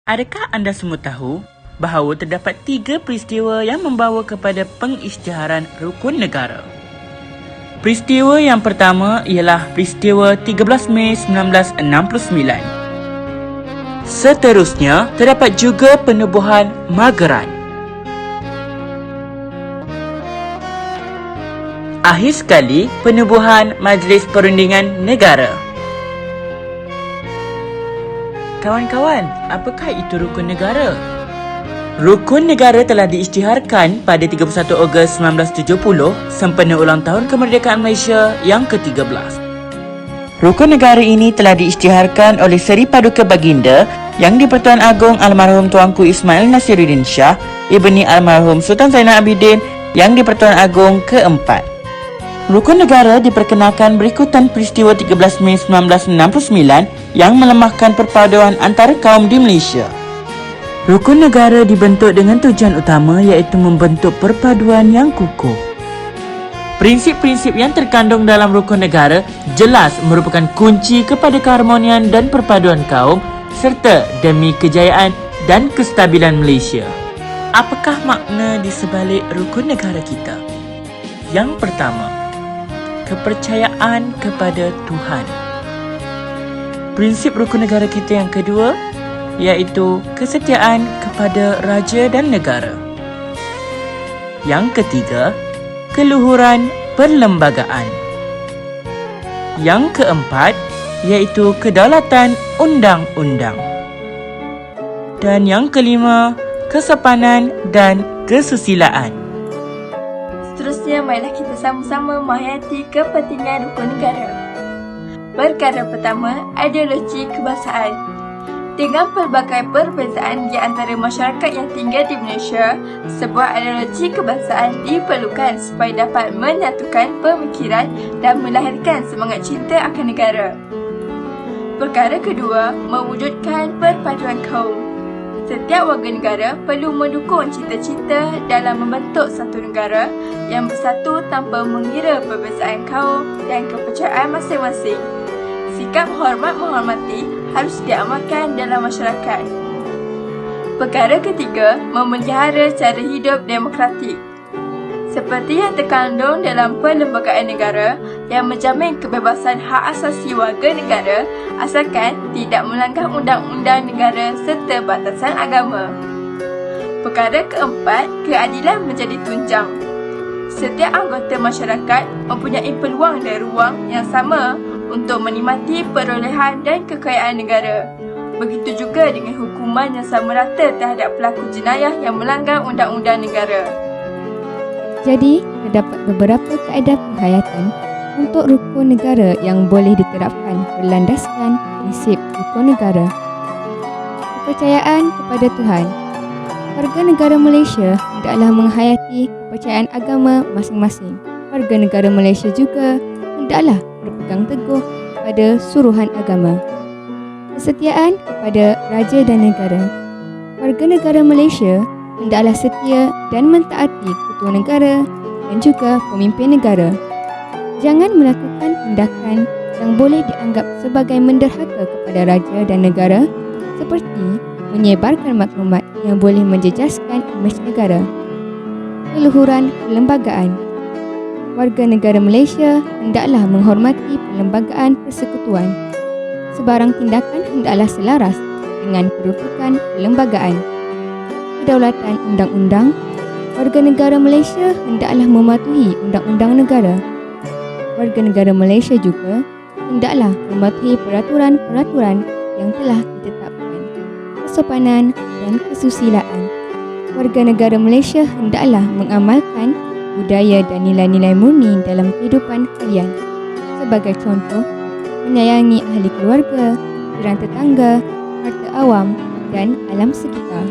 Adakah anda semua tahu bahawa terdapat 3 peristiwa yang membawa kepada pengisytiharan rukun negara? Peristiwa yang pertama ialah peristiwa 13 Mei 1969. Seterusnya, terdapat juga penubuhan Mageran. Akhir sekali, penubuhan Majlis Perundingan Negara. Kawan-kawan, apakah itu rukun negara? Rukun negara telah diisytiharkan pada 31 Ogos 1970 sempena ulang tahun kemerdekaan Malaysia yang ke-13. Rukun negara ini telah diisytiharkan oleh Seri Paduka Baginda Yang di-Pertuan Agong Almarhum Tuanku Ismail Nasiruddin Shah, Ibni Almarhum Sultan Zainal Abidin Yang di-Pertuan Agong ke-4. Rukun negara diperkenalkan berikutan peristiwa 13 Mei 1969 yang melemahkan perpaduan antara kaum di Malaysia. Rukun negara dibentuk dengan tujuan utama iaitu membentuk perpaduan yang kukuh. Prinsip-prinsip yang terkandung dalam rukun negara jelas merupakan kunci kepada keharmonian dan perpaduan kaum serta demi kejayaan dan kestabilan Malaysia. Apakah makna di sebalik rukun negara kita? Yang pertama, kepercayaan kepada Tuhan. Prinsip rukun negara kita yang kedua iaitu kesetiaan kepada raja dan negara. Yang ketiga, keluhuran perlembagaan. Yang keempat iaitu kedaulatan undang-undang. Dan yang kelima, kesopanan dan kesusilaan. Seterusnya, marilah kita sama-sama menghayati kepentingan rukun negara. Perkara pertama, ideologi kebangsaan. Dengan pelbagai perbezaan di antara masyarakat yang tinggal di Malaysia, sebuah ideologi kebangsaan diperlukan supaya dapat menyatukan pemikiran dan melahirkan semangat cinta akan negara. Perkara kedua, mewujudkan perpaduan kaum. Setiap warga negara perlu mendukung cita-cita dalam membentuk satu negara yang bersatu tanpa mengira perbezaan kaum dan kepercayaan masing-masing. Sikap hormat menghormati harus diamalkan dalam masyarakat. Perkara ketiga, memelihara cara hidup demokratik. Seperti yang terkandung dalam Perlembagaan Negara yang menjamin kebebasan hak asasi warga negara asalkan tidak melanggar undang-undang negara serta batasan agama. Perkara keempat, keadilan menjadi tunjang. Setiap anggota masyarakat mempunyai peluang dan ruang yang sama untuk menikmati perolehan dan kekayaan negara. Begitu juga dengan hukuman yang sama rata terhadap pelaku jenayah yang melanggar undang-undang negara. Jadi, terdapat beberapa kaedah penghayatan untuk rukun negara yang boleh diterapkan berlandaskan prinsip rukun negara. Kepercayaan kepada Tuhan. Warga negara Malaysia hendaklah menghayati kepercayaan agama masing-masing. Warga negara Malaysia juga hendaklah berpegang teguh pada suruhan agama. Kesetiaan kepada raja dan negara. Warga negara Malaysia hendaklah setia dan mentaati ketua negara dan juga pemimpin negara. Jangan melakukan tindakan yang boleh dianggap sebagai menderhaka kepada raja dan negara seperti menyebarkan maklumat yang boleh menjejaskan imej negara. Keluhuran perlembagaan. Warga negara Malaysia hendaklah menghormati perlembagaan persekutuan. Sebarang tindakan hendaklah selaras dengan kedudukan perlembagaan. Kedaulatan undang-undang. Warga negara Malaysia hendaklah mematuhi undang-undang negara. Warga negara Malaysia juga hendaklah mematuhi peraturan-peraturan yang telah ditetapkan. Kesopanan dan kesusilaan. Warga negara Malaysia hendaklah mengamalkan budaya dan nilai-nilai murni dalam kehidupan harian. Sebagai contoh, menyayangi ahli keluarga, jiran tetangga, harta awam dan alam sekitar.